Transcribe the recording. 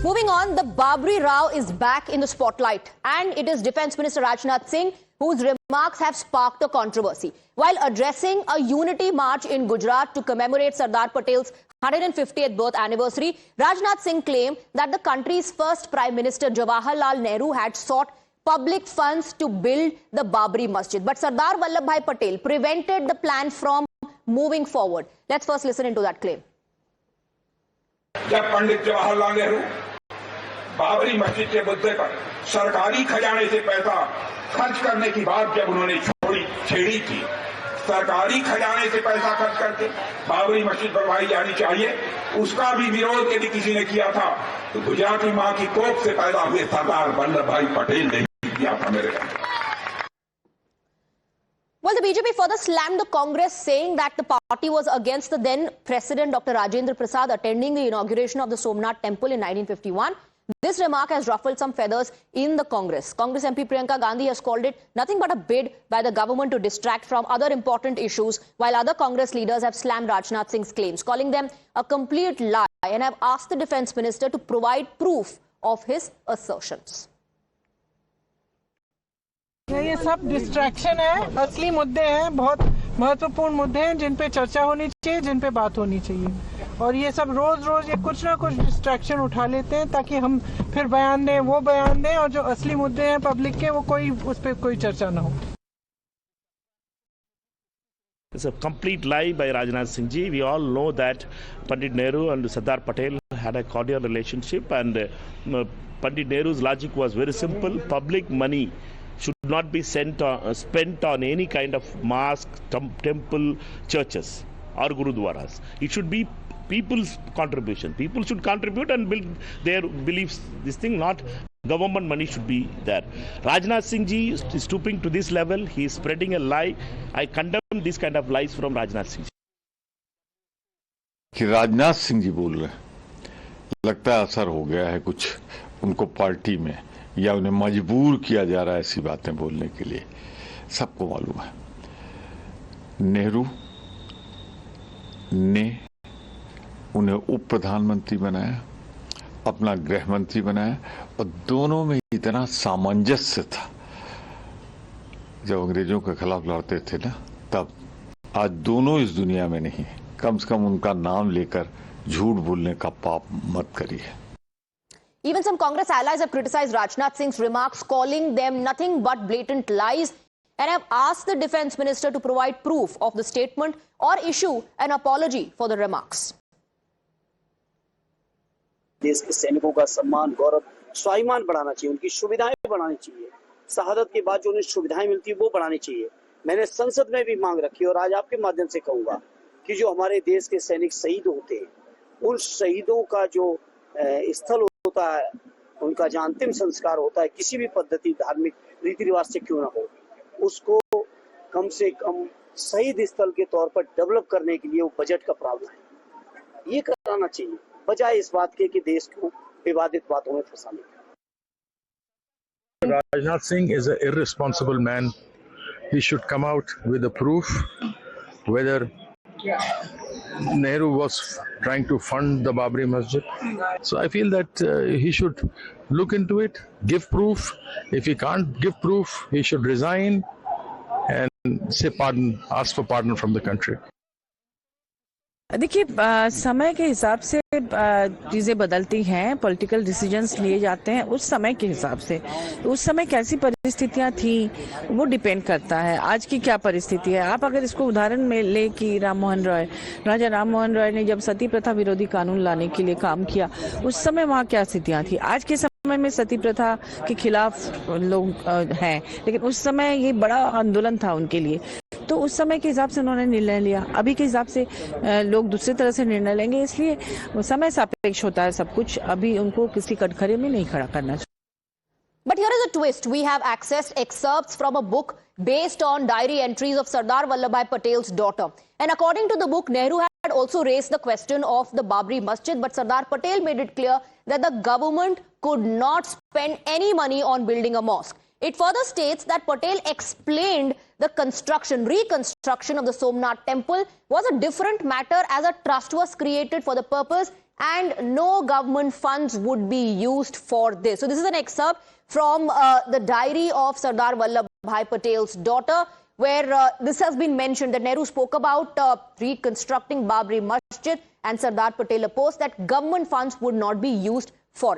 Moving on, the Babri Rao is back in the spotlight, and it is Defence Minister Rajnath Singh whose remarks have sparked a controversy. While addressing a unity march in Gujarat to commemorate Sardar Patel's 150th birth anniversary, Rajnath Singh claimed that the country's first Prime Minister Jawaharlal Nehru had sought public funds to build the Babri Masjid. But Sardar Vallabhbhai Patel prevented the plan from moving forward. Let's first listen into that claim. जब पंडित जवाहरलाल नेहरू बाबरी मस्जिद के मुद्दे पर सरकारी खजाने से पैसा खर्च करने की बात जब उन्होंने छेड़ी थी, सरकारी खजाने से पैसा खर्च करके बाबरी मस्जिद बनवाई जानी चाहिए, उसका भी विरोध यदि किसी ने किया था तो गुजराती मां की कोख से पैदा हुए सरदार वल्लभ भाई पटेल ने किया था मेरे ख्याल। Well, the BJP further slammed the Congress, saying that the party was against the then President Dr. Rajendra Prasad attending the inauguration of the Somnath Temple in 1951. This remark has ruffled some feathers in the Congress. Congress MP Priyanka Gandhi has called it nothing but a bid by the government to distract from other important issues, while other Congress leaders have slammed Rajnath Singh's claims, calling them a complete lie, and have asked the Defence Minister to provide proof of his assertions. ये सब distraction है, असली मुद्दे हैं, बहुत महत्वपूर्ण मुद्दे हैं जिन पे चर्चा होनी चाहिए, जिन पे बात होनी चाहिए। और ये सब रोज ये कुछ ना कुछ डिस्ट्रैक्शन उठा लेते हैं ताकि हम फिर बयान दें, वो बयान दें, और जो असली मुद्दे हैं पब्लिक के, वो उस पे कोई चर्चा ना हो। It's a complete lie by Rajnath Singh ji. We all know that Pandit Nehru and Sardar Patel had a cordial relationship, and Pandit Nehru's logic was very simple: public money should not be spent on any kind of mosque, temple, churches or gurudwaras. It should be people's contribution. People should contribute and build their beliefs. This thing, not government money should be there. Rajnath Singh ji is stooping to this level. He is spreading a lie. I condemn this kind of lies from Rajnath Singh ji. कि राजनाथ सिंह जी बोल रहे हैं, लगता है असर हो गया है कुछ उनको पार्टी में, या उन्हें मजबूर किया जा रहा है ऐसी बातें बोलने के लिए। सबको मालूम है नेहरू ने उन्हें उप प्रधानमंत्री बनाया, अपना गृह मंत्री बनाया, और दोनों में इतना सामंजस्य था जब अंग्रेजों के खिलाफ लड़ते थे ना, तब। आज दोनों इस दुनिया में नहीं, कम से कम उनका नाम लेकर झूठ बोलने का पाप मत करिए। Even some Congress allies have criticized Rajnath Singh's remarks, calling them nothing but blatant lies, and have asked the Defence Minister to provide proof of the statement or issue an apology for the remarks. देश के सैनिकों का सम्मान, गौरव, स्वाभिमान बढ़ाना चाहिए, उनकी सुविधाएं बढ़ानी चाहिए, शहादत के बाद जो उन्हें सुविधाएं मिलती है वो बढ़ानी चाहिए। मैंने संसद में भी मांग रखी, और आज आपके माध्यम से कहूंगा कि जो हमारे देश के सैनिक शहीद होते हैं, उन शहीदों का जो स्थल होता है, उनका जो अंतिम संस्कार होता है, किसी भी पद्धति, धार्मिक रीति रिवाज से क्यों ना हो, उसको कम से कम शहीद स्थल के तौर पर डेवलप करने के लिए वो बजट का प्रावधान है, ये कराना चाहिए, बजाय इस बात के कि देश को विवादित बातों में फंसाने का। Rajnath Singh is an irresponsible man. He should come out with a proof whether Nehru was trying to fund the Babri Masjid. So I feel that he should look into it, give proof. If he can't give proof, he should resign and say pardon, ask for pardon from the country. देखिए, समय के हिसाब से चीज़ें बदलती हैं, political decisions लिए जाते हैं उस समय के हिसाब से। उस समय कैसी परिस्थितियां थी वो डिपेंड करता है, आज की क्या परिस्थिति है। आप अगर इसको उदाहरण में ले कि राजा राम मोहन रॉय ने जब सती प्रथा विरोधी कानून लाने के लिए काम किया, उस समय वहाँ क्या स्थितियाँ थी। आज के समय में सती प्रथा के खिलाफ लोग हैं, लेकिन उस समय ये बड़ा आंदोलन था उनके लिए, तो उस समय के हिसाब से उन्होंने निर्णय लिया। अभी के हिसाब से लोग दूसरी तरह से निर्णय लेंगे, इसलिए समय सापेक्ष होता है सब कुछ। अभी उनको किसी कटघरे में नहीं खड़ा करना चाहिए। But here is a twist. We have accessed excerpts from a book based on diary entries of Sardar Vallabhbhai Patel's daughter. And according to the book, Nehru had also raised the question of the Babri Masjid, but Sardar Patel made it clear that the government could not spend any money on building a mosque. It further states that Patel explained the reconstruction of the Somnath temple was a different matter as a trust was created for the purpose and no government funds would be used for this. So this is an excerpt from the diary of Sardar Vallabhbhai Patel's daughter, where this has been mentioned that Nehru spoke about reconstructing Babri Masjid, and Sardar Patel opposed that government funds would not be used for it.